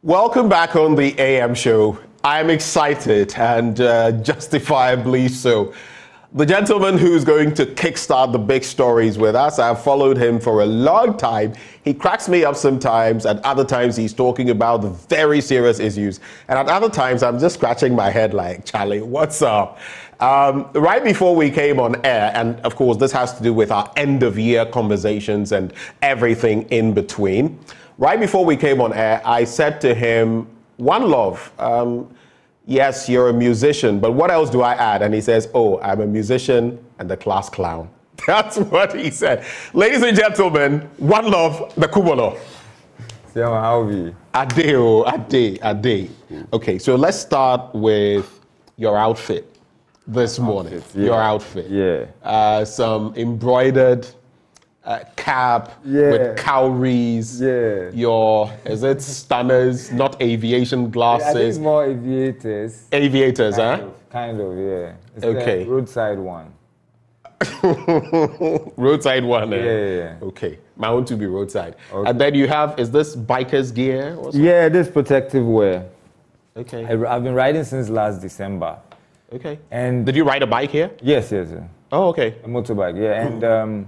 Welcome back on the AM show. I'm excited and justifiably so. The gentleman who's going to kickstart the big stories with us, I've followed him for a long time. He cracks me up sometimes, and other times he's talking about the very serious issues. And at other times, I'm just scratching my head like, Charlie, what's up? Right before we came on air, and of course, this has to do with our end of year conversations and everything in between. Right before we came on air, I said to him, Wanlov, yes, you're a musician, but what else do I add? And he says, oh, I'm a musician and the class clown. That's what he said. Ladies and gentlemen, Wanlov The Kubolor. How are you? Ade. Okay, so let's start with your outfit this morning. Yeah. Your outfit. Yeah. Some embroidered cap with cowries. Yeah. Is it stunners, not aviation glasses? I think it's more aviators. Aviators, Kind of, yeah. It's okay. The roadside one. Roadside one, Yeah. Okay. My own to be roadside. Okay. And then you have, is this biker's gear or something? Yeah, this protective wear. Okay. I've been riding since last December. Okay. And did you ride a bike here? Yes. Oh, okay. A motorbike, yeah. And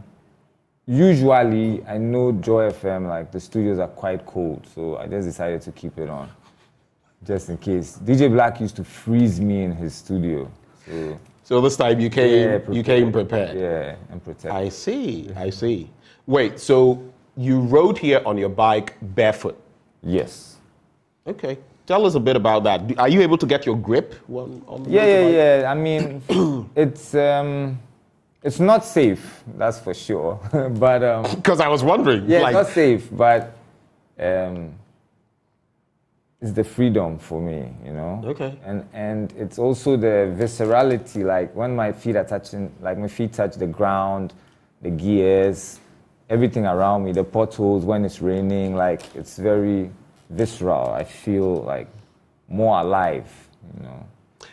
usually, I know Joy FM, like the studios are quite cold, so I just decided to keep it on, just in case. DJ Black used to freeze me in his studio. So this time you came prepared. Yeah, and protected. I see. Wait, so you rode here on your bike barefoot? Yes. Okay. Tell us a bit about that. Are you able to get your grip on the Yeah. I mean, it's not safe, that's for sure. But because I was wondering. Yeah, it's not safe, but it's the freedom for me, you know. Okay. And it's also the viscerality, like when my feet are touching, like my feet touch the ground, the gears, everything around me, the potholes when it's raining, like it's very visceral. I feel like more alive, you know.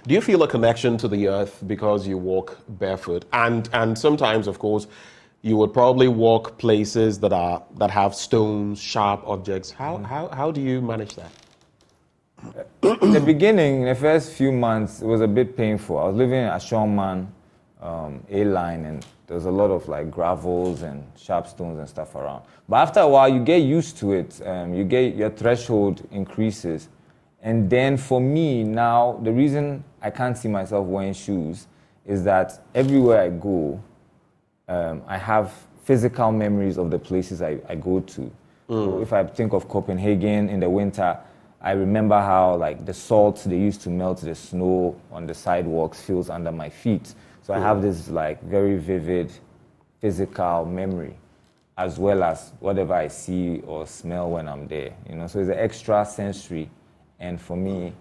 Do you feel a connection to the earth because you walk barefoot? And sometimes, of course, you would probably walk places that have stones, sharp objects. How do you manage that? In the beginning, in the first few months, it was a bit painful. I was living in Ashongman, A-line, and there was a lot of like gravels and sharp stones and stuff around. But after a while, you get used to it. Your threshold increases. And then for me now, the reason I can't see myself wearing shoes is that everywhere I go, I have physical memories of the places I go to. So if I think of Copenhagen in the winter, I remember how like the salt they used to melt the snow on the sidewalks feels under my feet. So I have this like very vivid physical memory, as well as whatever I see or smell when I'm there. You know, so it's an extra sensory. And for me,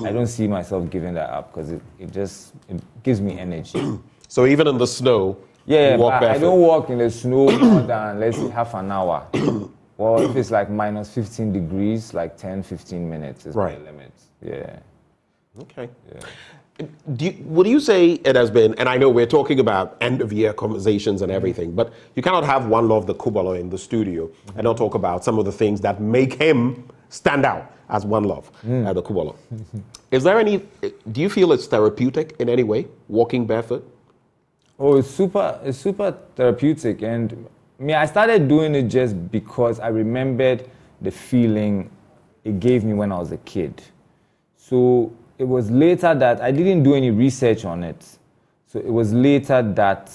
I don't see myself giving that up because it gives me energy. So even in the snow, you walk barefoot? I don't walk in the snow more than, let's say, half an hour. Well, if it's like minus 15 degrees, like 10, 15 minutes is my limit. Yeah. Okay. Yeah. Would you say it has been, and I know we're talking about end of year conversations and everything, but you cannot have Wanlov The Kubolor in the studio and not talk about some of the things that make him stand out as Wanlov The Kubolor. Do you feel it's therapeutic in any way, walking barefoot? Oh, it's super therapeutic. And I started doing it just because I remembered the feeling it gave me when I was a kid. So it was later that I didn't do any research on it. So it was later that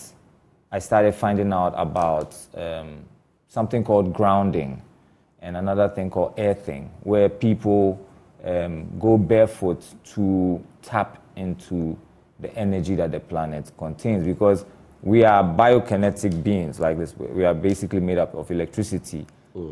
I started finding out about something called grounding and another thing called earthing, where people go barefoot to tap into the energy that the planet contains, because we are biokinetic beings like this. We are basically made up of electricity.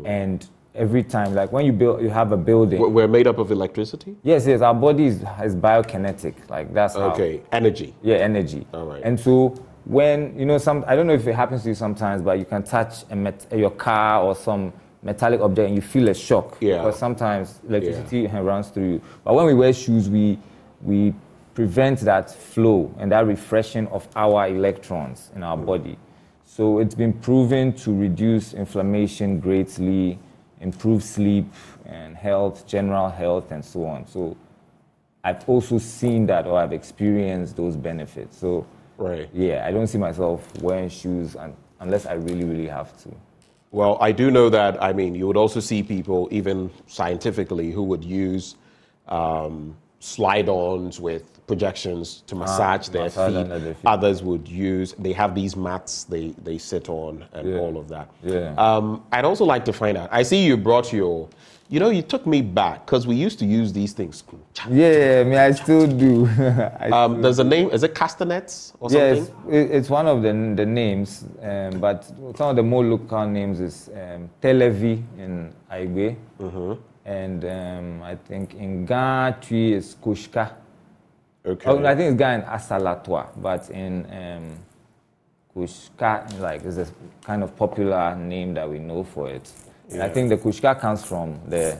And every time, like when you have a building. We're made up of electricity? Yes, our body is biokinetic. Like that's how. Okay, energy. Yeah, energy. All right. And so when, I don't know if it happens to you sometimes, but you can touch your car or some metallic object and you feel a shock. Yeah. Because sometimes electricity runs through you. But when we wear shoes, we prevent that flow and that refreshing of our electrons in our body. So it's been proven to reduce inflammation greatly improve sleep and health, general health, and so on. So I've also seen that, or I've experienced those benefits. So Right. yeah, I don't see myself wearing shoes unless I really, really have to. Well, I do know that, I mean, you would also see people, even scientifically, who would use slide-ons with projections to massage their massage feet. under their feet. Others would use, they have these mats they sit on and all of that. Yeah. I'd also like to find out, I see you brought your, you took me back, because we used to use these things. Yeah, I mean, I still do. There's a name, is it castanets or Yes, something? it's one of the names, but some of the more local names is Televi in Aigbe, and I think in Ghana tree is Kushka. Okay. Oh, I think it's Ghana in Asalatwa, but in Kushka, like, is a kind of popular name that we know for it. And I think the Kushka comes from the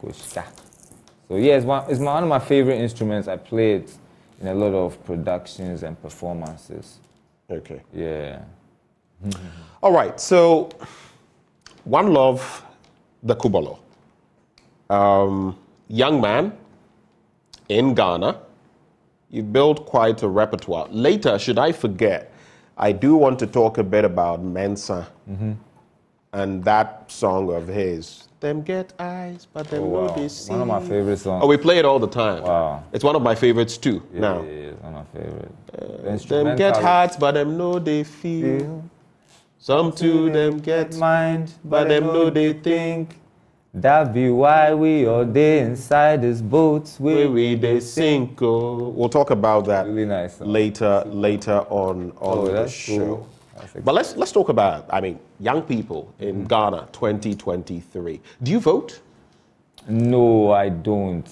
Kushka. So yeah, it's one of my favorite instruments. I play it in a lot of productions and performances. Okay. Yeah. All right, so Wanlov The Kubolor. Young man in Ghana. You built quite a repertoire. Later, should I forget, I do want to talk a bit about Mensa and that song of his. Them get eyes, but them know they see. One of my favorite songs. Oh, we play it all the time. Wow. It's one of my favorites too. Now, Yeah, it's one of my favorite. them get hearts, but them know they feel. Some too them get mind, but them know they think. That be why we all day inside this boat Where we they sink. Oh. We'll talk about that Really nice song. later on the that's show. cool. That's But let's talk about, I mean, young people in Ghana 2023. Do you vote? No, I don't.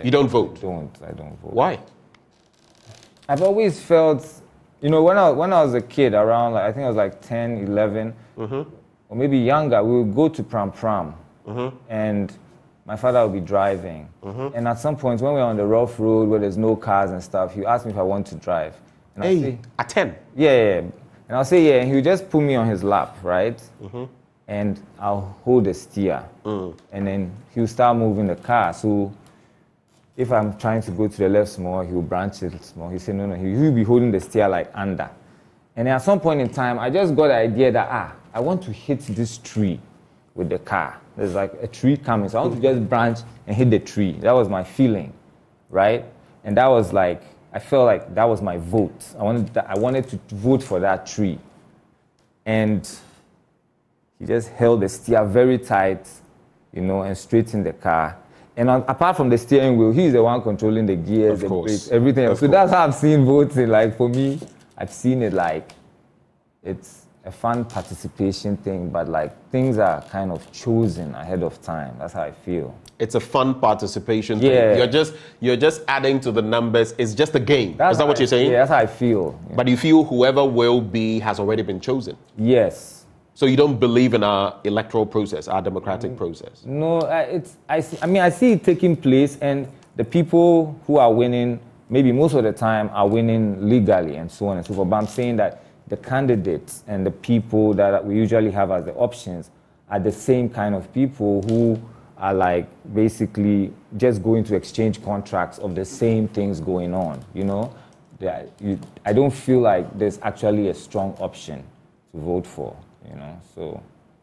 You don't vote? I don't vote. Why? I've always felt, when I was a kid, around, like, I think I was like 10, 11, or maybe younger, we would go to Pram Pram, and my father would be driving. And at some point, when we were on the rough road where there's no cars and stuff, he asked me if I want to drive. And I'd say, at 10? yeah. And I'll say, yeah, and he would just put me on his lap, right? And I'll hold the steer. And then he'll start moving the car. So if I'm trying to go to the left small, he'll branch it small. He'll say, no, he'll be holding the steer like under. And at some point in time, I just got the idea that, I want to hit this tree with the car. There's like a tree coming, so I want to just branch and hit the tree. That was my feeling, right? And that was like, I felt like that was my vote. I wanted to vote for that tree. And he just held the steer very tight, and straightened the car. And apart from the steering wheel, he's the one controlling the gears, the brakes, everything else. So that's how I've seen voting. Like, for me, I've seen it like it's a fun participation thing, but like things are kind of chosen ahead of time. That's how I feel. It's a fun participation Yeah. thing. You're just adding to the numbers. It's just a game. Is that what you're saying? Yeah, that's how I feel. Yeah. But you feel whoever will be has already been chosen. Yes. So you don't believe in our electoral process, our democratic process? No, I see it taking place, and the people who are winning, maybe most of the time, are winning legally and so on and so forth. But I'm saying that the candidates and the people that we usually have as the options are the same kind of people who are like basically just going to exchange contracts of the same things going on, I don't feel like there's actually a strong option to vote for,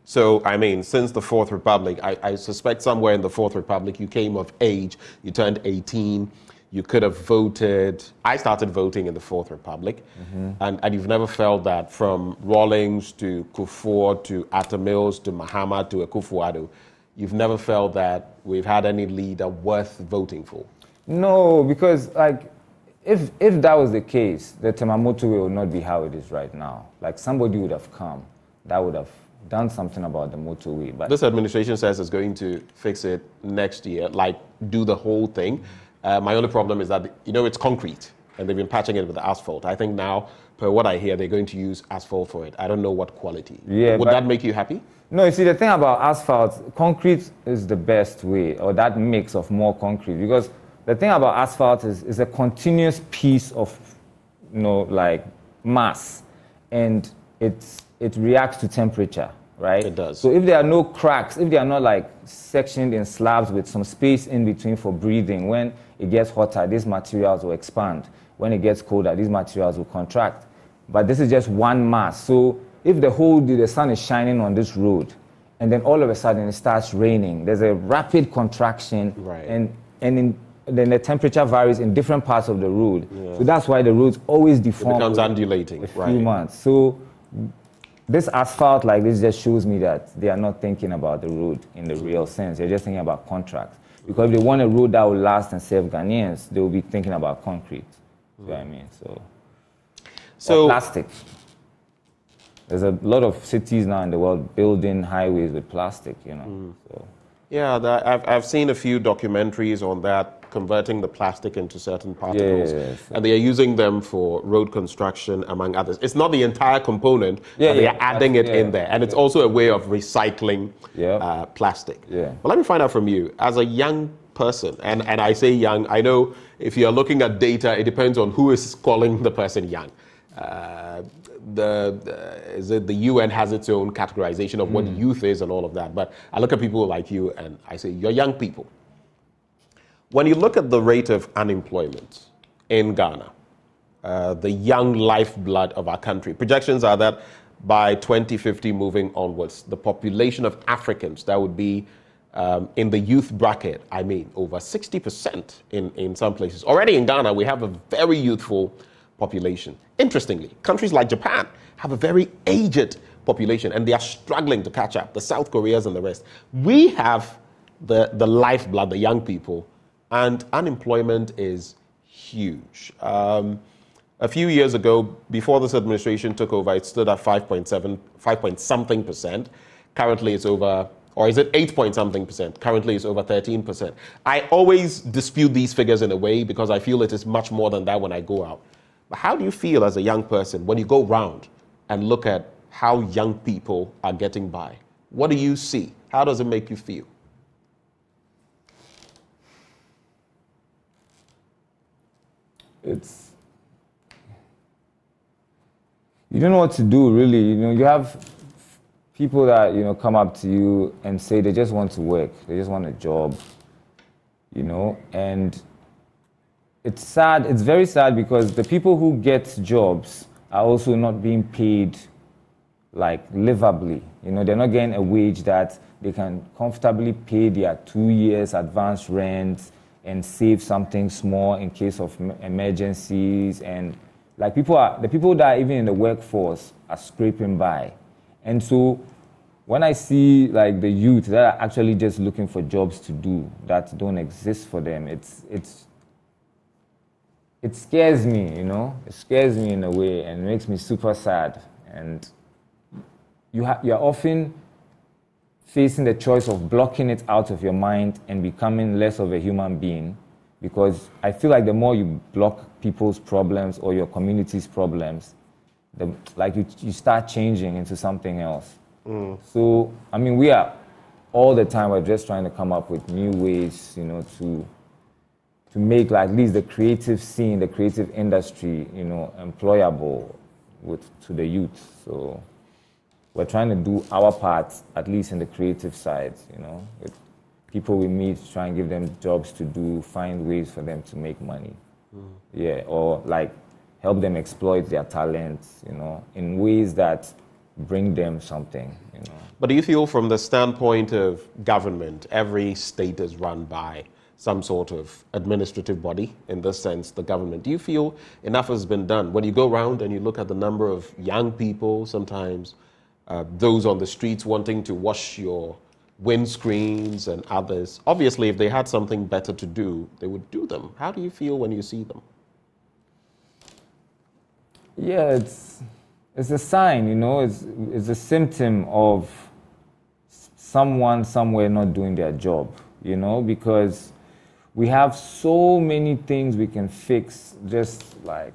So, I mean, since the Fourth Republic, I suspect somewhere in the Fourth Republic you came of age, you turned 18, you could have voted. I started voting in the Fourth Republic, and you've never felt that from Rawlings to Kufuor to Atta Mills to Mahama to Akufo-Addo, you've never felt that we've had any leader worth voting for? No, because like if that was the case, the Temamoto way would not be how it is right now. Like somebody would have come that would have done something about the motorway. But this administration says it's going to fix it next year, like do the whole thing. My only problem is that, it's concrete and they've been patching it with asphalt. I think now, per what I hear, they're going to use asphalt for it. I don't know what quality. Yeah, Would that make you happy? No, you see, the thing about asphalt, concrete is the best way, or that mix of more concrete, because the thing about asphalt is a continuous piece of, like mass, and it reacts to temperature, right? It does. So if there are no cracks, if they are not like sectioned in slabs with some space in between for breathing, when it gets hotter, these materials will expand. When it gets colder, these materials will contract. But this is just one mass. So if the whole day the sun is shining on this road, and then all of a sudden it starts raining, there's a rapid contraction, right. then the temperature varies in different parts of the road. Yeah. So that's why the roads always deform. It becomes undulating. A few months. So this asphalt like this just shows me that they are not thinking about the road in the real sense. They're just thinking about contracts. Because if they want a road that will last and serve Ghanaians, they will be thinking about concrete. You know what I mean? So plastic. There's a lot of cities now in the world building highways with plastic, you know. So. Yeah, I've seen a few documentaries on that, converting the plastic into certain particles. And they are using them for road construction, among others. It's not the entire component, but they are adding it in there. And it's also a way of recycling plastic. But let me find out from you, as a young person, and I say young, I know if you're looking at data, it depends on who is calling the person young. The UN has its own categorization of what youth is and all of that. But I look at people like you and I say, you're young people. When you look at the rate of unemployment in Ghana, the young lifeblood of our country, projections are that by 2050 moving onwards, the population of Africans that would be in the youth bracket, I mean, over 60% in some places. Already in Ghana, we have a very youthful population. Interestingly, countries like Japan have a very aged population and they are struggling to catch up, the South Koreas and the rest. We have the lifeblood, the young people, and unemployment is huge. A few years ago, before this administration took over, it stood at 5.something%. Currently it's over, or is it 8.something%? Currently it's over 13%. I always dispute these figures in a way because I feel it is much more than that when I go out. But how do you feel as a young person when you go round and look at how young people are getting by? What do you see? How does it make you feel? You don't know what to do, really. You know, you have people that, you know, come up to you and say they just want to work. They just want a job, you know, and it's sad. It's very sad because the people who get jobs are also not being paid like livably. You know, they're not getting a wage that they can comfortably pay their 2 years advance rent and save something small in case of emergencies. And like the people that are even in the workforce are scraping by. And so when I see like the youth that are actually just looking for jobs to do that don't exist for them, it scares me, you know. It scares me in a way and makes me super sad. And you're often facing the choice of blocking it out of your mind and becoming less of a human being, because I feel like the more you block people's problems or your community's problems, you start changing into something else. So, I mean, we are all the time, we're just trying to come up with new ways, you know, to make like at least the creative scene, the creative industry, you know, employable to the youth. So we're trying to do our part, at least in the creative side, you know, with people we meet, try and give them jobs to do, find ways for them to make money. Yeah, or like help them exploit their talents, you know, in ways that bring them something, you know. But do you feel from the standpoint of government, every state is run by some sort of administrative body, in this sense, the government. Do you feel enough has been done? When you go around and you look at the number of young people, sometimes those on the streets wanting to wash your windscreens and others, obviously if they had something better to do, they would do them. How do you feel when you see them? Yeah, it's a sign, you know, it's a symptom of someone somewhere not doing their job, you know, because we have so many things we can fix just like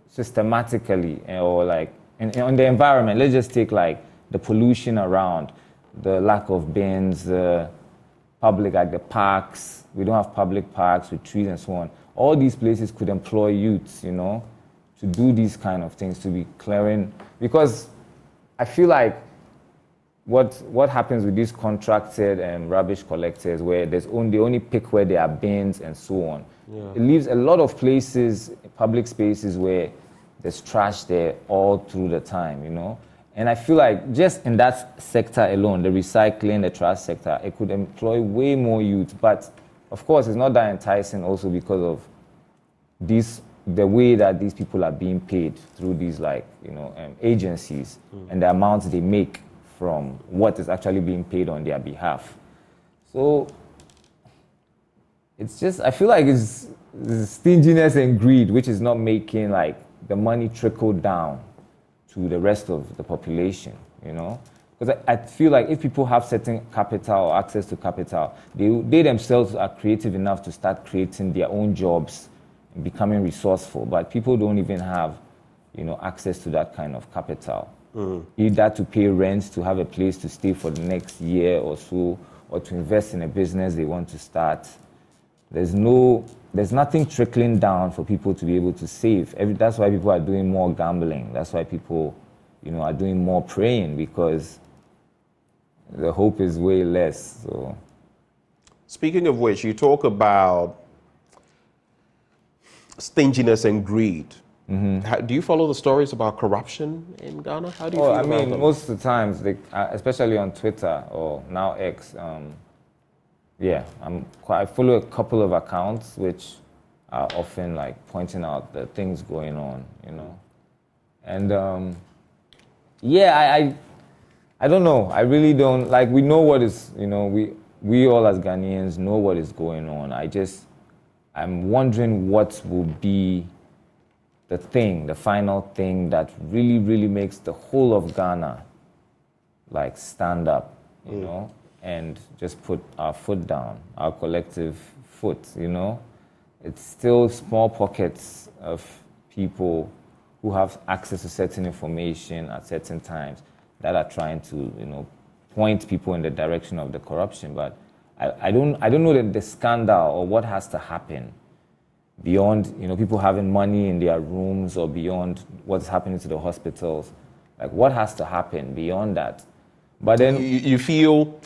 systematically, or like on the environment. Let's just take like the pollution around, the lack of bins, the public, like the parks. We don't have public parks with trees and so on. All these places could employ youths, you know, to do these kind of things, to be clearing, because I feel like what happens with these contracted rubbish collectors, where they only pick where there are bins and so on. Yeah. It leaves a lot of places, public spaces, where there's trash there all through the time, you know. And I feel like just in that sector alone, the recycling, the trash sector, it could employ way more youth. But of course, it's not that enticing also because of the way that these people are being paid through these agencies and the amounts they make from what is actually being paid on their behalf. So it's just, I feel like it's stinginess and greed, which is not making like the money trickle down to the rest of the population, you know? Because I feel like if people have certain capital or access to capital, they themselves are creative enough to start creating their own jobs and becoming resourceful. But people don't even have, access to that kind of capital. Either to pay rent, to have a place to stay for the next year or so, or to invest in a business they want to start. There's nothing trickling down for people to be able to save. That's why people are doing more gambling. That's why people, are doing more praying, because the hope is way less. So, speaking of which, you talk about stinginess and greed. Mm-hmm. Do you follow the stories about corruption in Ghana? How do you feel about them? Most of the times, especially on Twitter or now X, I follow a couple of accounts which are often like pointing out the things going on, And I don't know. I really don't, we know what is, we all as Ghanaians know what is going on. I'm wondering what will be the final thing that really, really makes the whole of Ghana stand up, and just put our foot down, our collective foot, It's still small pockets of people who have access to certain information at certain times that are trying to, point people in the direction of the corruption. But I don't know the scandal or what has to happen beyond, people having money in their rooms, or beyond what's happening to the hospitals. What has to happen beyond that? But then you feel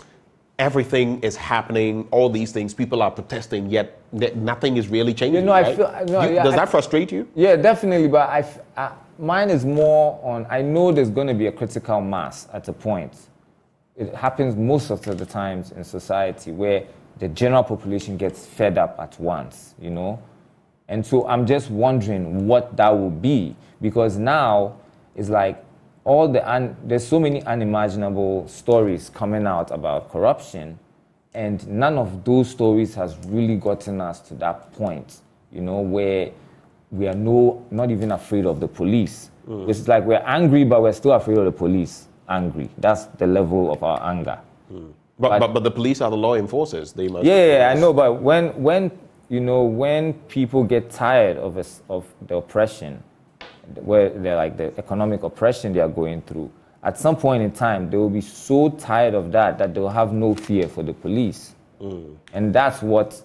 everything is happening, all these things, people are protesting, yet nothing is really changing. Right? Does that frustrate you? Yeah, definitely. But mine is more on, I know there's going to be a critical mass at a point. It happens most of the times in society where the general population gets fed up at once, And so I'm just wondering what that will be, because now it's like there's so many unimaginable stories coming out about corruption, and none of those stories has really gotten us to that point, where we are not even afraid of the police. It's like we're angry, but we're still afraid of the police. Angry. That's the level of our anger. But the police are the law enforcers. They must. Yeah, I know. But when people get tired of the oppression, where they're the economic oppression they are going through, at some point in time, they will be so tired of that they'll have no fear for the police. And that's what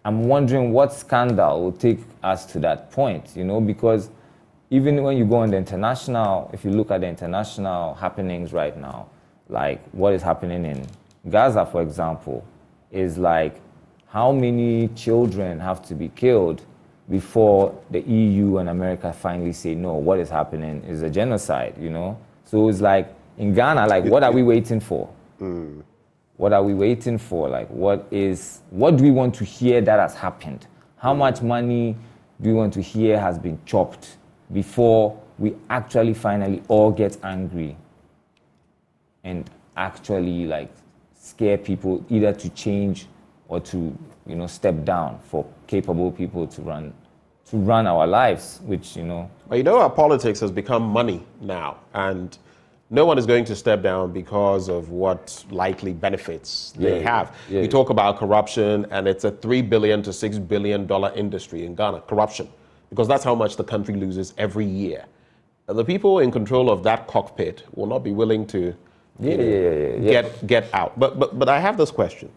I'm wondering, what scandal will take us to that point, because even when you go on the international, if you look at the international happenings right now, what is happening in Gaza, for example, is how many children have to be killed before the EU and America finally say, no, what is happening is a genocide, So it's in Ghana, what are we waiting for? What are we waiting for? What do we want to hear that has happened? How much money do we want to hear has been chopped before we actually finally all get angry and actually scare people either to change or to step down for capable people to run our lives, which But our politics has become money now, and no one is going to step down because of what likely benefits they have. Yeah. You talk about corruption, and it's a $3 billion to $6 billion industry in Ghana, corruption, because that's how much the country loses every year. And the people in control of that cockpit will not be willing to get out. But I have this question.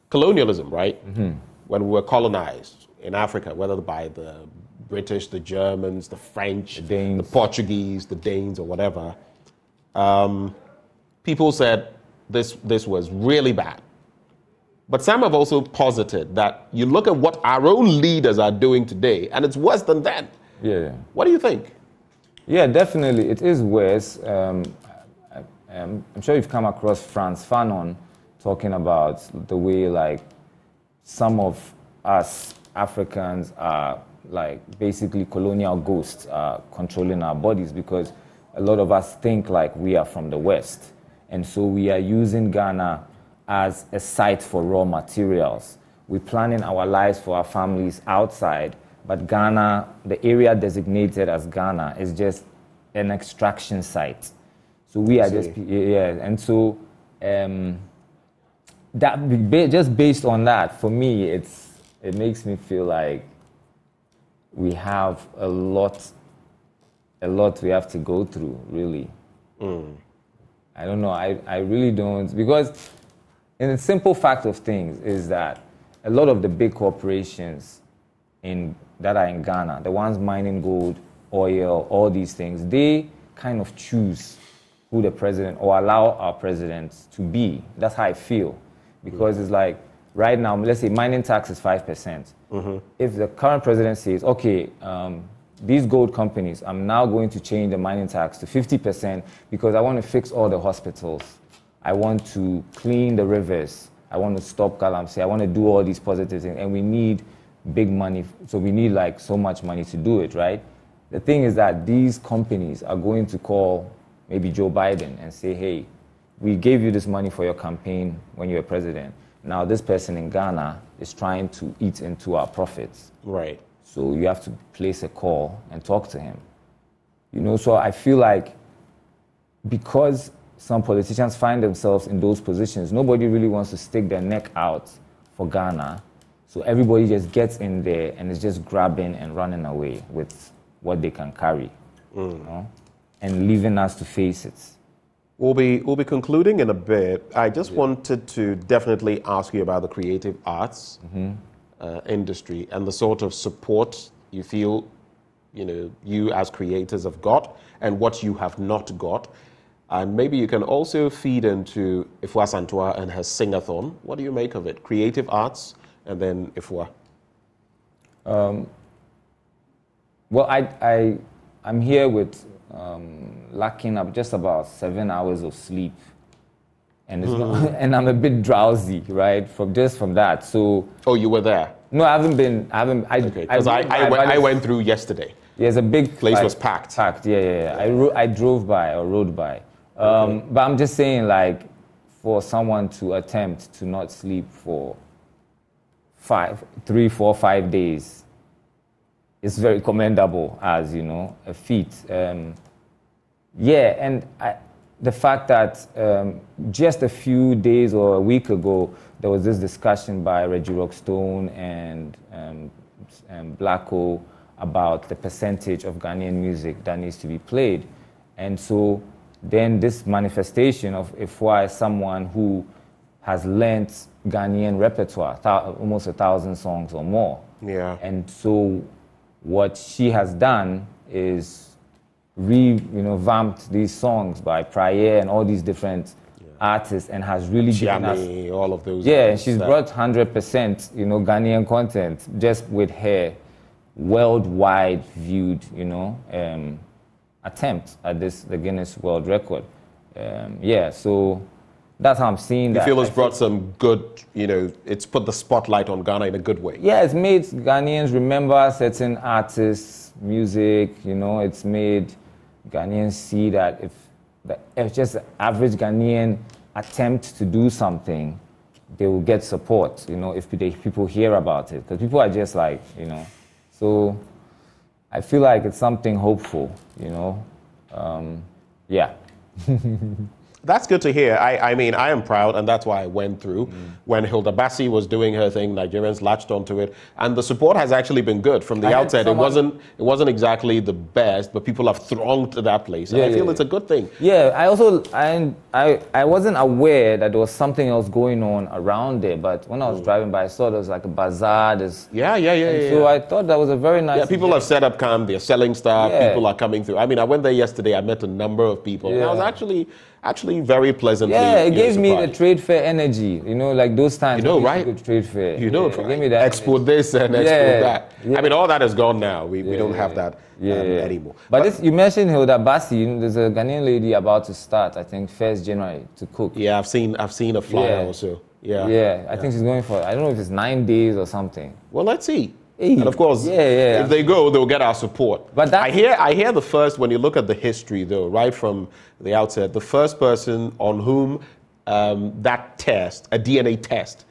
Colonialism, right? Mm-hmm. When we were colonized in Africa, whether by the British, the Germans, the French, the Portuguese, the Danes, or whatever, people said this was really bad. But some have also posited that you look at what our own leaders are doing today, and it's worse than that. Yeah. What do you think? Yeah, definitely. It is worse. I'm sure you've come across Frantz Fanon talking about the way, like, some of us Africans are, like, basically colonial ghosts are controlling our bodies, because a lot of us think like we are from the West. And so we are using Ghana as a site for raw materials. We're planning our lives for our families outside, but Ghana, the area designated as Ghana, is just an extraction site. So we are just, and so just based on that, for me, it makes me feel like we have a lot we have to go through, really. I don't know, I really don't, because in the simple fact of things is that a lot of the big corporations that are in Ghana, the ones mining gold, oil, all these things, they kind of choose who the president, or allow our president to be. That's how I feel. Because it's like, right now, let's say mining tax is 5%. If the current president says, okay, these gold companies, I'm now going to change the mining tax to 50% because I want to fix all the hospitals. I want to clean the rivers. I want to stop galamsey. I want to do all these positive things. And we need big money. So we need like so much money to do it, right? The thing is that these companies are going to call maybe Joe Biden and say, hey, we gave you this money for your campaign when you were president. Now this person in Ghana is trying to eat into our profits. Right. So you have to place a call and talk to him. You know, so I feel like because some politicians find themselves in those positions, nobody really wants to stick their neck out for Ghana. So everybody just gets in there and is just grabbing and running away with what they can carry, you know, and leaving us to face it. We'll be concluding in a bit. I just wanted to definitely ask you about the creative arts industry and the sort of support you feel, you as creators have got and what you have not got. And maybe you can also feed into Ifwa Santua and her sing-a-thon. What do you make of it? Creative arts and then Ifwa. Well, I'm here with lacking up just about 7 hours of sleep, and it's not, and I'm a bit drowsy, right? From that. So. Oh, you were there? No, I haven't been. Okay, because I went through yesterday. Yeah, it's a big place was packed. Packed. Yeah. I drove by or rode by. But I'm just saying, like, for someone to attempt to not sleep for 3, 4, 5 days, it's very commendable as, a feat. And the fact that just a few days or a week ago, there was this discussion by Reggie Rockstone and Blacko about the percentage of Ghanaian music that needs to be played. And so then this manifestation of Ifwa is someone who has learnt Ghanaian repertoire, almost 1,000 songs or more. Yeah. And so what she has done is revamped these songs by Prayer and all these different artists, and has really given us all of those. Yeah, and she's brought 100%, Ghanaian content just with her worldwide viewed, attempt at the Guinness World Record. So that's how I'm seeing that. You feel it's brought some good, it's put the spotlight on Ghana in a good way. Yeah, it's made Ghanaians remember certain artists, music, it's made Ghanaians see that if just the average Ghanaian attempt to do something, they will get support, if people hear about it. Because people are just like, so I feel like it's something hopeful, yeah. That's good to hear. I mean, I am proud, and that's why I went through. When Hilda Bassi was doing her thing, Nigerians latched onto it, and the support has actually been good from the outset. It wasn't exactly the best, but people have thronged to that place, and I feel it's a good thing. Yeah, I wasn't aware that there was something else going on around there, but when I was driving by, I saw there was like a bazaar. So I thought that was a very nice. Yeah, people have set up camp. They're selling stuff. People are coming through. I mean, I went there yesterday. I met a number of people. And I was actually actually very pleasantly. Yeah, it gave me the surprised. trade fair energy. You know, like those times. You know, when we right? used to go to trade fair. You know, yeah, right? it gave me that Export this and export Yeah, that. yeah. I mean, all that is gone now. We don't have that anymore. But this, you mentioned Hilda Bassi. You know, there's a Ghanaian lady about to start, I think, 1st January to cook. Yeah, I've seen a flyer Yeah. also. Yeah. Yeah, I think she's going for, I don't know if it's 9 days or something. Well, let's see. Hey. And of course, Yeah. if they go, they'll get our support. But I hear the first, when you look at the history though, right from the outset, the first person on whom that test, a DNA test,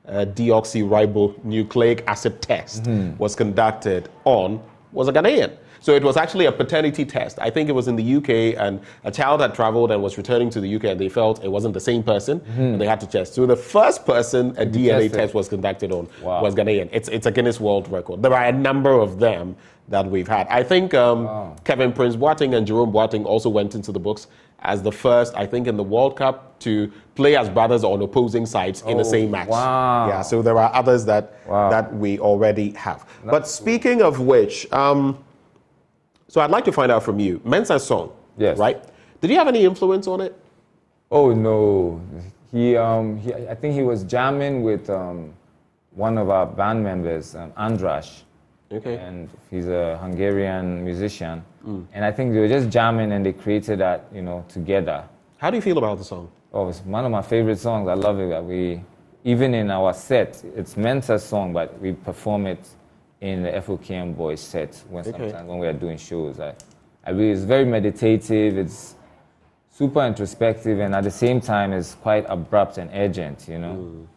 deoxyribonucleic acid test, was conducted on was a Ghanaian. So it was actually a paternity test. I think it was in the UK, and a child had traveled and was returning to the UK, and they felt it wasn't the same person, and they had to test. So the first person a DNA test was conducted on was Ghanaian. It's a Guinness World Record. There are a number of them that we've had. I think Kevin Prince Boateng and Jerome Boateng also went into the books as the first, I think, in the World Cup to play as brothers on opposing sides in the same match. Wow. Yeah, so there are others that we already have. But speaking of which, so I'd like to find out from you, Mensah's song, Yes. right? Did you have any influence on it? Oh no, he I think he was jamming with one of our band members, Andras. Okay. And he's a Hungarian musician. And I think they were just jamming and they created that, you know, together. How do you feel about the song? Oh, it's one of my favorite songs. I love it. That even in our set, it's Mensah's song, but we perform it in the FOKM Boys set sometimes when we are doing shows. It's very meditative. It's super introspective, and at the same time, it's quite abrupt and urgent, you know.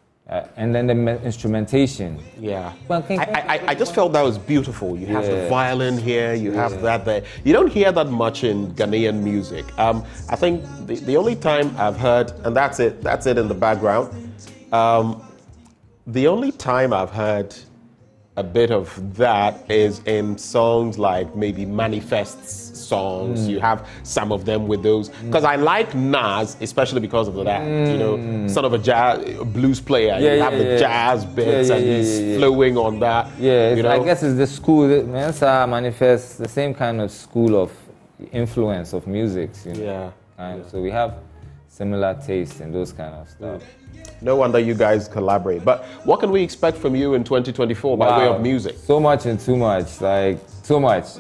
And then the instrumentation. Yeah. I just felt that was beautiful. You have the violin here, you have that there. You don't hear that much in Ghanaian music. I think the only time I've heard, and that's it in the background, the only time I've heard a bit of that is in songs like maybe Manifest's songs. You have some of them with those. Because I like Nas, especially because of that. You know, son of a blues player. You have the jazz bits and he's flowing on that. Yeah, you know? I guess it's the school. Mensah manifests the same kind of school of influence of music. You know? So we have similar tastes in those kind of stuff. No wonder you guys collaborate. But what can we expect from you in 2024 by way of music? So much and too much, like so much.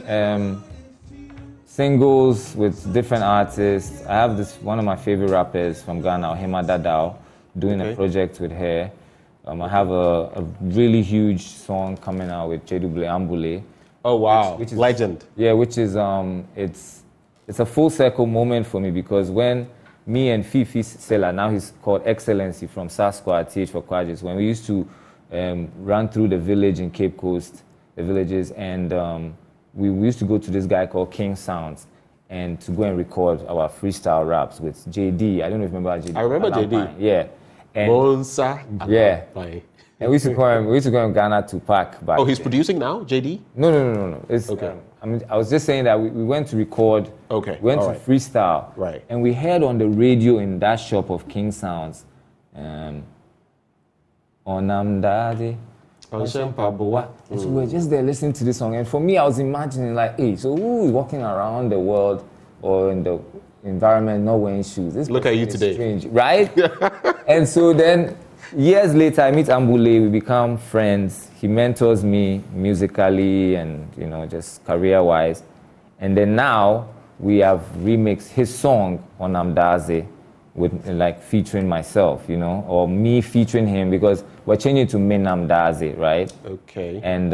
Singles with different artists. I have one of my favorite rappers from Ghana, Ohima Dadao, doing a project with her. I have a really huge song coming out with Cheduble Ambule. Oh wow, which is legend. Yeah, which is it's a full circle moment for me, because when me and Fifi Sela, now he's called Excellency from Sasqua, TH for Kwajes, when we used to run through the village in Cape Coast, the villages, and we used to go to this guy called King Sounds and to go and record our freestyle raps with JD. I don't know if you remember JD. I remember JD. Yeah. And Bonsa. Yeah. And we used to go in Ghana to park back. Oh, he's producing now, JD? No. It's, okay. I was just saying that we went to record. Okay. We went to freestyle. Right. And we heard on the radio in that shop of King Sounds, Onamdade. And so we were just there listening to this song. And for me, I was imagining like, hey, so who is walking around the world or in the environment not wearing shoes? This Look at you today. Strange, right? And so then years later, I meet Ambule. We become friends. He mentors me musically and, you know, just career-wise. And then now we have remixed his song on Amdaze with like featuring myself, you know, or me featuring him, because we're changing to Minam Daze, right? Okay. And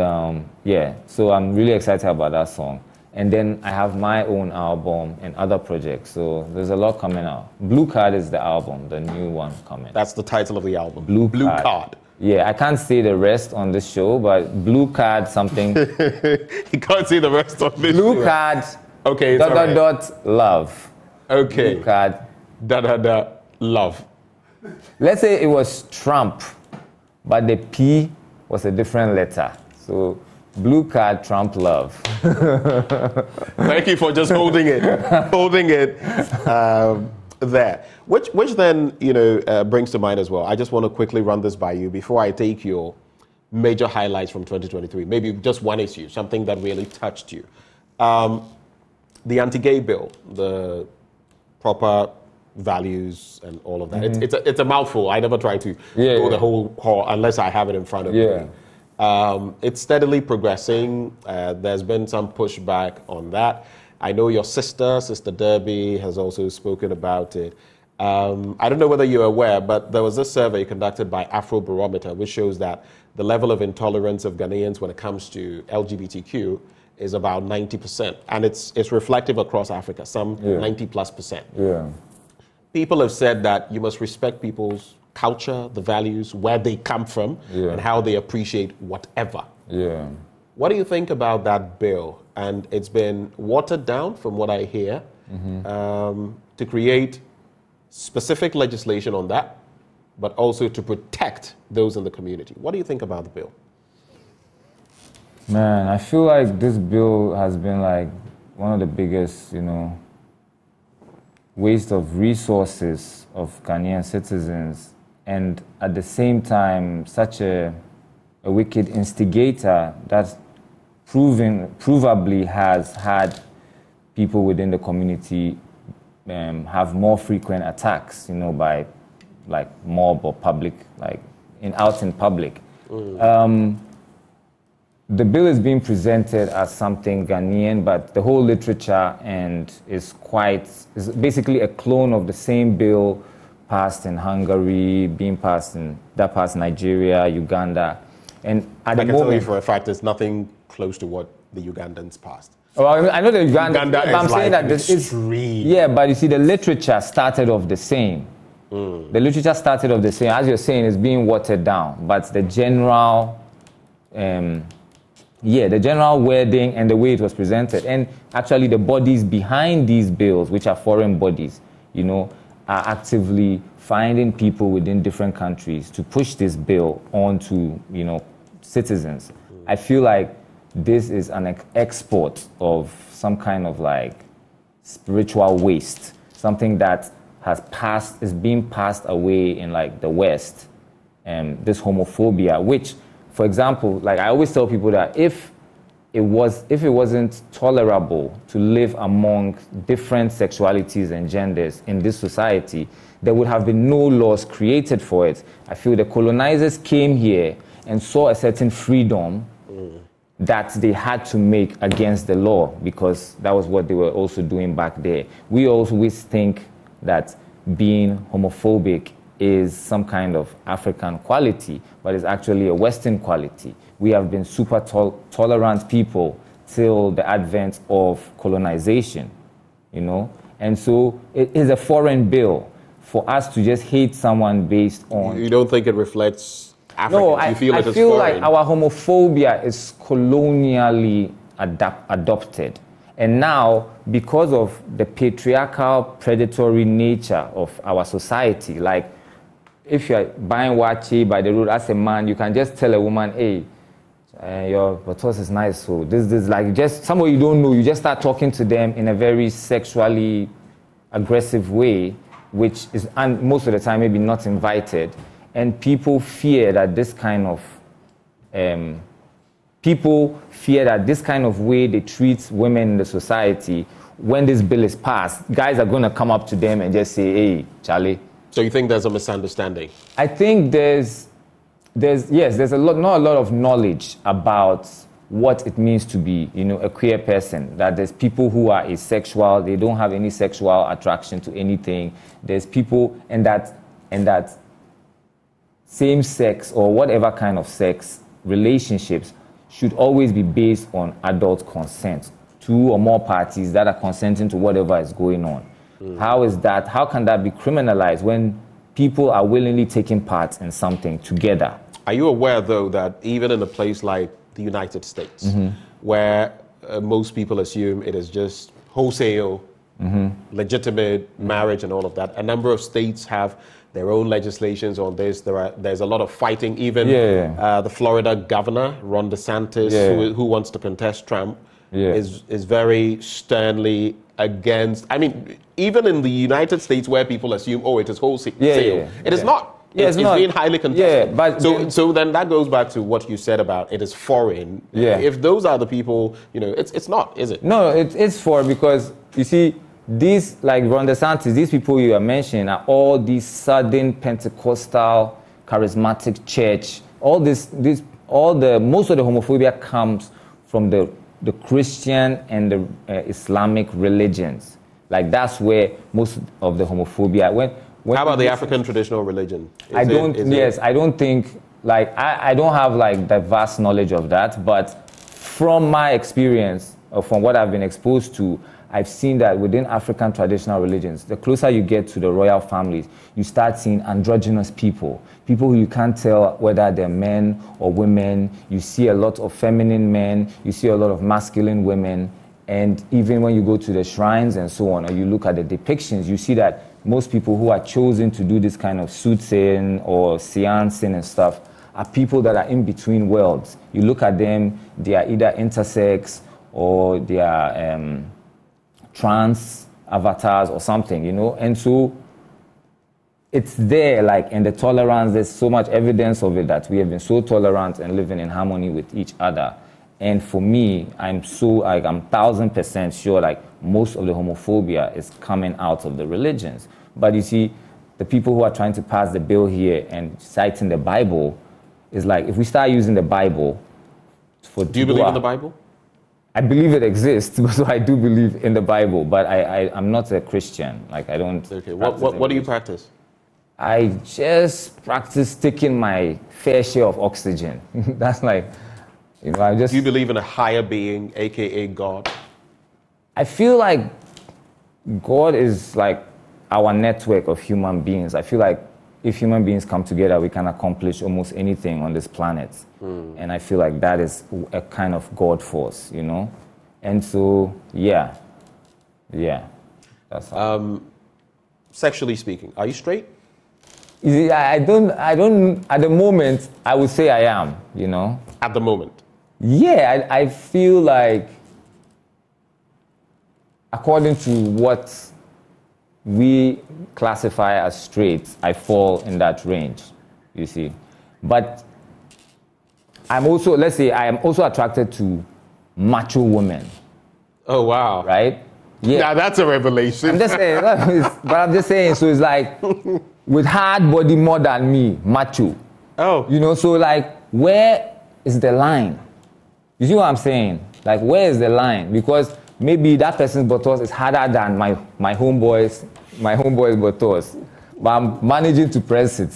so I'm really excited about that song. And then I have my own album and other projects, so there's a lot coming out. Blue Card is the album, the new one coming. That's the title of the album. Blue Card. Yeah, I can't say the rest on this show, but Blue Card something. You can't say the rest on this Blue show. Card. Okay. Love. Okay. Blue Card. Love. Let's say it was Trump, but the P was a different letter. So Blue Card, Trump Love. Thank you for just holding it there. Which then, you know, brings to mind as well. I just want to quickly run this by you before I take your major highlights from 2023. Maybe just one issue, something that really touched you. The anti-gay bill, the proper values and all of that. It's a mouthful. I never try to go the whole unless I have it in front of me. It's steadily progressing. There's been some pushback on that. I know your Sister Derby, has also spoken about it. I don't know whether you're aware, but there was this survey conducted by Afrobarometer, which shows that the level of intolerance of Ghanaians when it comes to LGBTQ is about 90%. And it's reflective across Africa, some 90+%. Yeah. People have said that you must respect people's culture, the values, where they come from, and how they appreciate whatever. Yeah. What do you think about that bill? And it's been watered down, from what I hear, to create specific legislation on that, but also to protect those in the community. What do you think about the bill? Man, I feel like this bill has been like one of the biggest, waste of resources of Ghanaian citizens, and at the same time, such a wicked instigator that provably has had people within the community have more frequent attacks, by like mob or public, like out in public. The bill is being presented as something Ghanaian, but the whole literature is basically a clone of the same bill passed in Hungary, passed in Nigeria, Uganda, and at the moment, I can tell you for a fact, there's nothing close to what the Ugandans passed. Well, I know the Uganda is I'm saying like that extreme. Yeah, but you see, the literature started off the same. The literature started off the same. As you're saying, it's being watered down, but the general, the general wording and the way it was presented, and actually the bodies behind these bills, which are foreign bodies, are actively finding people within different countries to push this bill onto, citizens. I feel like this is an export of some kind of like spiritual waste, something that is being passed away in like the West, this homophobia, which, for example, like I always tell people that if it wasn't tolerable to live among different sexualities and genders in this society, there would have been no laws created for it. I feel the colonizers came here and saw a certain freedom that they had to make against the law, because that was what they were also doing back there. We always think that being homophobic is some kind of African quality, but it's actually a Western quality. We have been super tolerant people till the advent of colonization, And so it is a foreign bill for us to just hate someone based on... You don't think it reflects African? No, I feel like our homophobia is colonially adopted. And now, because of the patriarchal, predatory nature of our society, like if you're buying wachi by the road as a man, you can just tell a woman, hey, your botos is nice, so this is like just someone you don't know, you just start talking to them in a very sexually aggressive way, which is, and most of the time, maybe not invited. And people fear that this kind of way they treat women in the society, when this bill is passed, guys are going to come up to them and just say, hey, Charlie. So you think there's a misunderstanding? I think there's not a lot of knowledge about what it means to be, a queer person. That there's people who are asexual, they don't have any sexual attraction to anything. There's people, and that same sex or whatever kind of sex relationships should always be based on adult consent. Two or more parties that are consenting to whatever is going on. How can that be criminalized when people are willingly taking part in something together? Are you aware, though, that even in a place like the United States, where most people assume it is just wholesale, legitimate marriage and all of that, a number of states have their own legislations on this. There's a lot of fighting. Even the Florida governor, Ron DeSantis, who wants to contest Trump, is very sternly against. I mean, even in the United States, where people assume, it is wholesale, it is not. It's being highly contested. So then that goes back to what you said about it is foreign. If those are the people, it's not, is it? No, it's foreign because, you see, these, like Ron DeSantis, these people you are mentioning are all these Southern Pentecostal, charismatic church. Most of the homophobia comes from the Christian and the Islamic religions. Like that's where most of the homophobia. When How about the African traditional religion? I don't think, like, I don't have like the vast knowledge of that, but from my experience, or from what I've been exposed to, I've seen that within African traditional religions, the closer you get to the royal families, you start seeing androgynous people who you can't tell whether they're men or women. You see a lot of feminine men, you see a lot of masculine women, and even when you go to the shrines and so on, or you look at the depictions, you see that most people who are chosen to do this kind of soothsaying or seancing and stuff are people that are in between worlds. You look at them, they are either intersex or they are trans avatars or something, you know? And so it's there, like, in the tolerance, there's so much evidence of it that we have been so tolerant and living in harmony with each other. And for me, I'm 1000% sure, like, most of the homophobia is coming out of the religions. But you see, the people who are trying to pass the bill here and citing the Bible is like, if we start using the Bible for... Do you believe in the Bible? I believe it exists, so I do believe in the Bible, but I'm not a Christian. Like, I don't... Okay, what do you practice? I just practice taking my fair share of oxygen. That's like, you know, Do you believe in a higher being, a.k.a. God? I feel like God is like our network of human beings. I feel like if human beings come together, we can accomplish almost anything on this planet. And I feel like that is a kind of God force, you know? And so, yeah. That's how. Sexually speaking, are you straight? I don't, at the moment, I would say I am, you know? At the moment? Yeah, I feel like, according to what we classify as straight, I fall in that range, you see. But I'm also, let's say, I am also attracted to macho women. Oh, wow. Right? Yeah. Now that's a revelation. I'm just saying, but I'm just saying, so it's like, with hard body more than me, macho. Oh. You know, so like, where is the line? You see what I'm saying? Like, where is the line? Because maybe that person's buttocks is harder than my homeboy's buttocks. But I'm managing to press it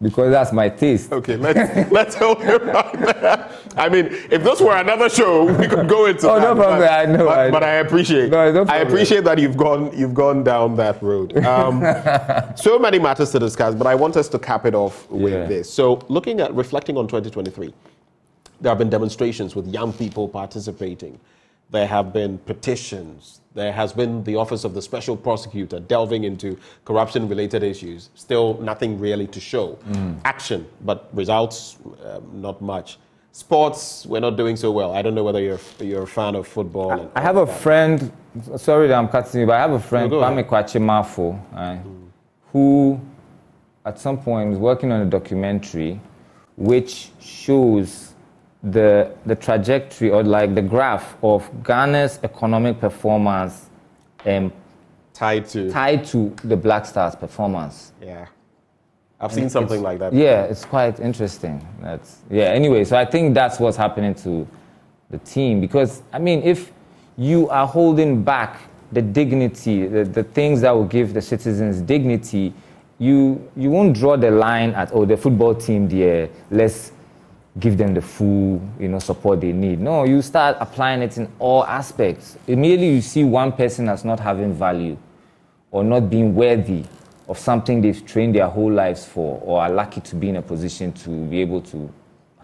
because that's my taste. Okay, let's help him out there. I mean, if this were another show, we could go into that. No problem. I know. But I appreciate. No, no problem. I appreciate that you've gone down that road. So many matters to discuss, but I want us to cap it off with this. So, reflecting on 2023, there have been demonstrations with young people participating. There have been petitions. There has been the Office of the Special Prosecutor delving into corruption-related issues. Still nothing really to show. Action, but results, not much. Sports, we're not doing so well. I don't know whether you're a fan of football. I have a friend, sorry that I'm cutting you, but I have a friend, Kwame Kwachimafo, who at some point was working on a documentary which shows the trajectory or like the graph of Ghana's economic performance tied to the Black Stars' performance. Yeah. I've seen something like that. Yeah, it's quite interesting. Anyway, so I think that's what's happening to the team. Because, I mean, if you are holding back the dignity, the things that will give the citizens dignity, you won't draw the line at, the football team there, let's give them the full, support they need. No, you start applying it in all aspects. Immediately you see one person as not having value or not being worthy of something they've trained their whole lives for or are lucky to be in a position to be able to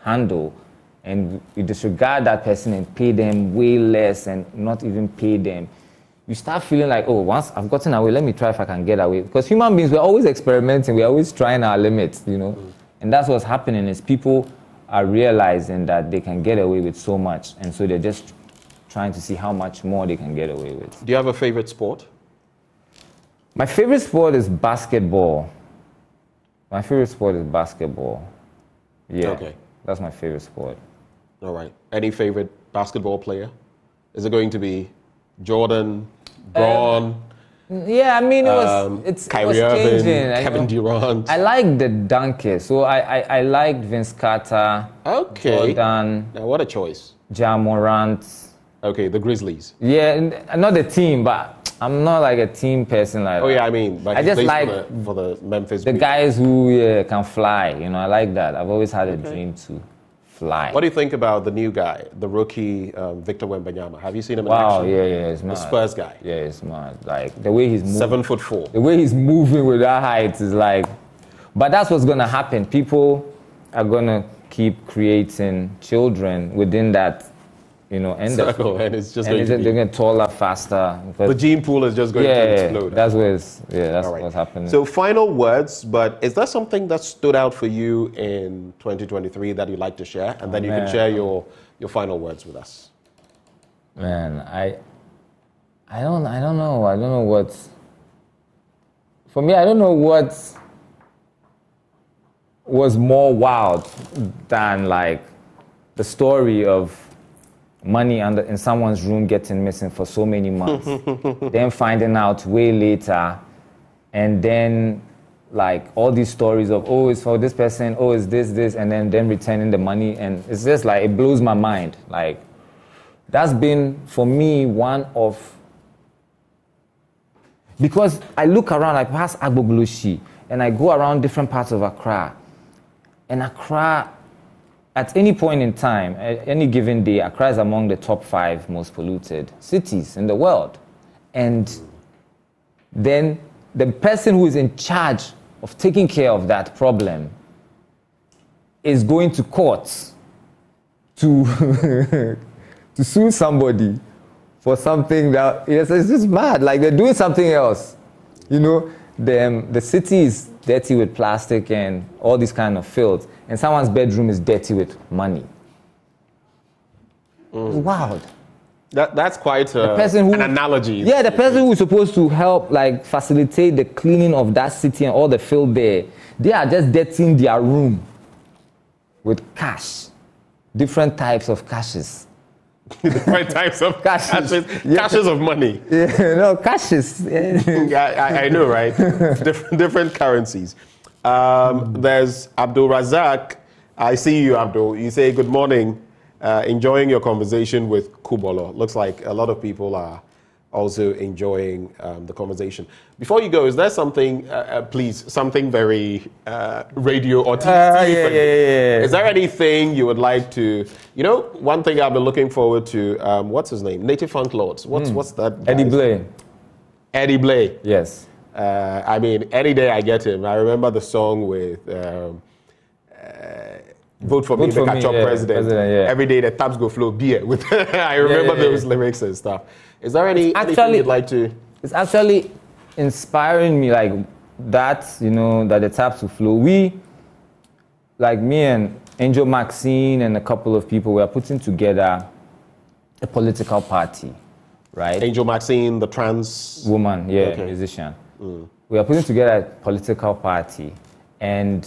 handle, and you disregard that person and pay them way less and not even pay them, you start feeling like, once I've gotten away, let me try if I can get away. Because human beings, we're always experimenting, we're always trying our limits, And that's what's happening is people are realizing that they can get away with so much, and so they're just trying to see how much more they can get away with. Do you have a favorite sport? My favorite sport is basketball. Yeah. Okay. That's my favorite sport. All right. Any favorite basketball player? Is it going to be Jordan, Braun, Yeah, I mean, it Kyrie was Irving, changing. Kevin Durant. I like the dunkers. So I liked Vince Carter, Okay. Jordan, Now, what a choice. Ja Morant. Okay, the Grizzlies. Yeah, not the team, but I'm not like a team person like that. Oh, yeah, I mean, but I he just plays like for the Memphis the Grizzlies. guys who can fly. You know, I like that. I've always had a dream to fly. What do you think about the new guy, the rookie Victor Wembanyama? Have you seen him in Wow, action? yeah, it's The mad. Spurs guy. Yeah, it's mad. Like the way he's moving. 7'4". The way he's moving with that height is like, but that's what's gonna happen. People are gonna keep creating children within that, end of Circle, and it's just and going to be... they're getting taller, faster. The gene pool is just going to explode. That's that's All right. what's happening. So final words, but is there something that stood out for you in 2023 that you'd like to share? And then you can share your final words with us. Man, I don't know. I don't know what. For me, I don't know what was more wild than like the story of money in someone's room getting missing for so many months, then finding out way later, and then like all these stories of, oh, it's for this person, oh, it's this, and then returning the money, and it's just like, it blows my mind. Like, that's been, for me, one of, because I look around, like past Agbogloshi, and I go around different parts of Accra, and Accra, at any point in time, at any given day, Accra is among the top 5 most polluted cities in the world. And then the person who is in charge of taking care of that problem is going to court to, to sue somebody for something that, it's just mad. Like, they're doing something else. The city is dirty with plastic and all these kind of filth, and someone's bedroom is dirty with money. It's wild. That's quite an analogy. Yeah, the person who's supposed to help, like, facilitate the cleaning of that city and all the filth there, they are just dirtying their room with cash, different types of cashes. Different types of Cashes. Cashes of money. Yeah, no, cashes. I know, right? different currencies. There's Abdul Razak. I see you, Abdul. You say, good morning. Enjoying your conversation with Kubolor. Looks like a lot of people are also enjoying the conversation. Before you go, is there something, please, something very radio or TV? Yeah. Is there anything you would like to, one thing I've been looking forward to, what's his name? Native Funk Lords. What's that? Eddie Blay. Eddie Blay. Yes. I mean, any day I get him. I remember the song with Vote for Me, the catch-up president. Yeah. Every day the taps go flow beer. With I remember those lyrics and stuff. Is there anything you'd like to? It's actually inspiring me, like that, that the taps will flow. We, like me and Angel Maxine and a couple of people, we are putting together a political party, right? Angel Maxine, the trans woman, musician. We are putting together a political party, and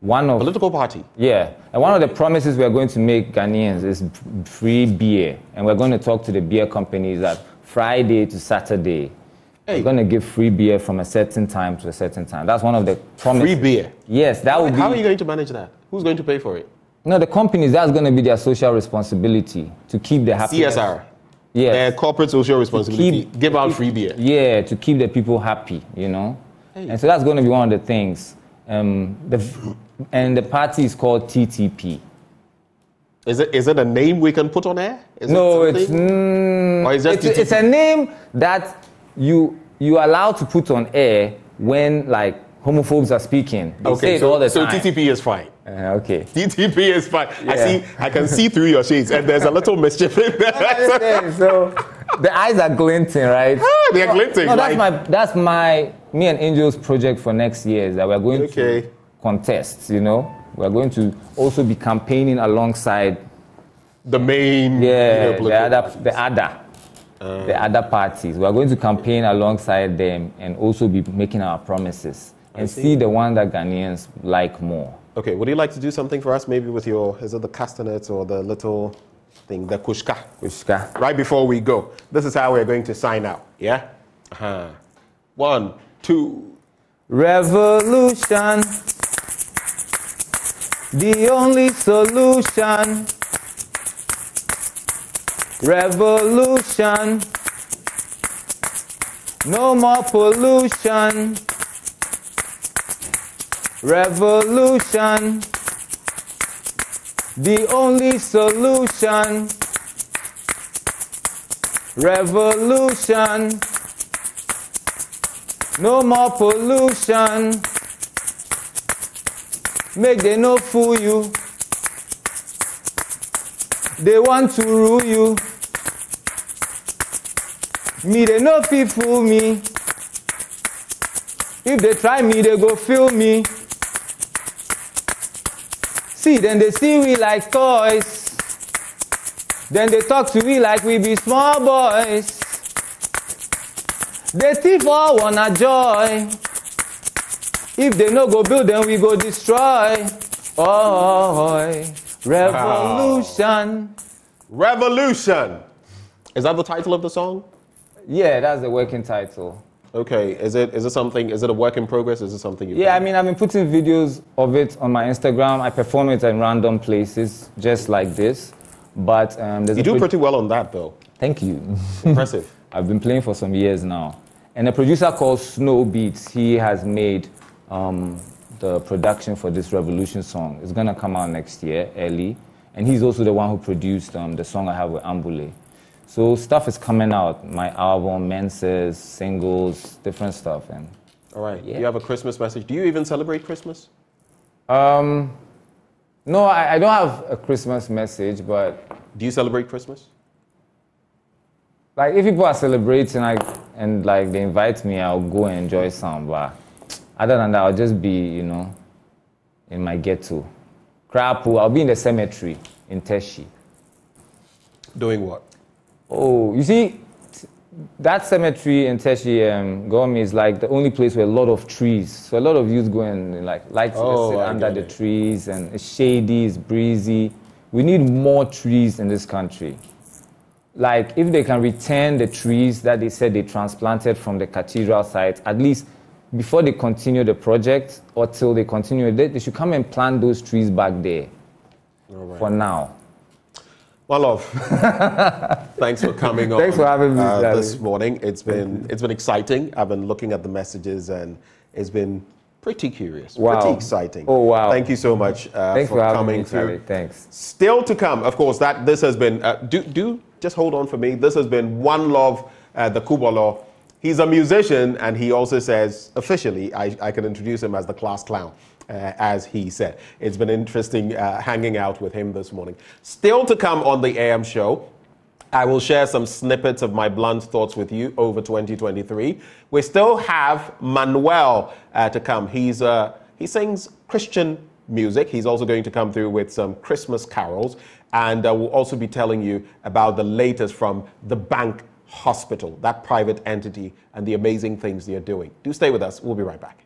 political party. Yeah, and one of the promises we are going to make Ghanaians is free beer, and we're going to talk to the beer companies that Friday to Saturday, we're going to give free beer from a certain time to a certain time. That's one of the promises. Free beer? Yes, that would be. How are you going to manage that? Who's going to pay for it? No, the companies, that's going to be their social responsibility to keep the happiness. CSR. Yeah. Their corporate social responsibility. Give out free beer. Yeah, to keep the people happy, And so that's going to be one of the things. And the party is called TTP. Is it a name we can put on air? No, it's a name that you are allowed to put on air when, like, homophobes are speaking. They say it all the time. So TTP is fine. Okay. TTP is fine. Yeah. I can see through your shades, and there's a little mischief in there. So the eyes are glinting, right? They're glinting. No, that's me and Angel's project for next year, is that we're going to contest. We're going to also be campaigning alongside the main, the other parties. We're going to campaign alongside them and also be making our promises and see the one that Ghanaians like more. Okay, would you like to do something for us, maybe with is it the castanets or the little thing, the kushka? Kushka. Right before we go, this is how we're going to sign out, yeah? 1, 2. Revolution, the only solution. Revolution, no more pollution. Revolution, the only solution. Revolution, no more pollution. Make they no fool you. They want to rule you. Me, they no fit fool me. If they try me, they go feel me. See, then they see we like toys. Then they talk to we like we be small boys. They thief all wanna joy. If they no go build, then we go destroy. Oh, revolution. Wow. Revolution. Is that the title of the song? Yeah, that's the working title. Okay, is it something, is it a work in progress? Is it something you I mean, I've been putting videos of it on my Instagram. I perform it in random places, just like this. But you do pretty well on that, though. Thank you. Impressive. I've been playing for some years now. And a producer called Snow Beats, he has made the production for this Revolution song. It's gonna come out next year, early. And he's also the one who produced the song I have with Ambule. So stuff is coming out, my album, menses, singles, different stuff. And all right, yeah. You have a Christmas message. Do you even celebrate Christmas? No, I don't have a Christmas message, but... Do you celebrate Christmas? Like, if people are celebrating and they invite me, I'll go and enjoy some, but other than that, I'll just be, in my ghetto. Krapu, I'll be in the cemetery in Teshi. Doing what? Oh, you see, that cemetery in Teshi, Gomi, is like the only place with a lot of trees. So a lot of youth go and like to sit under the trees, and it's shady, it's breezy. We need more trees in this country. Like, if they can return the trees that they said they transplanted from the cathedral site, at least before they continue the project or till they continue it, they should come and plant those trees back there. Right. For now. Wanlov, thanks for coming on. Thanks for having me this morning. It's been exciting. I've been looking at the messages and it's been pretty curious, pretty exciting. Oh wow! Thank you so much for coming through. Thanks. Still to come, of course. This has been. Do just hold on for me. This has been Wanlov The Kubolor. He's a musician, and he also says officially, I can introduce him as the class clown. As he said. It's been interesting hanging out with him this morning. Still to come on the AM show, I will share some snippets of my blunt thoughts with you over 2023. We still have Manuel to come. He sings Christian music. He's also going to come through with some Christmas carols, and we'll also be telling you about the latest from the Bank Hospital, that private entity, and the amazing things they are doing. Do stay with us. We'll be right back.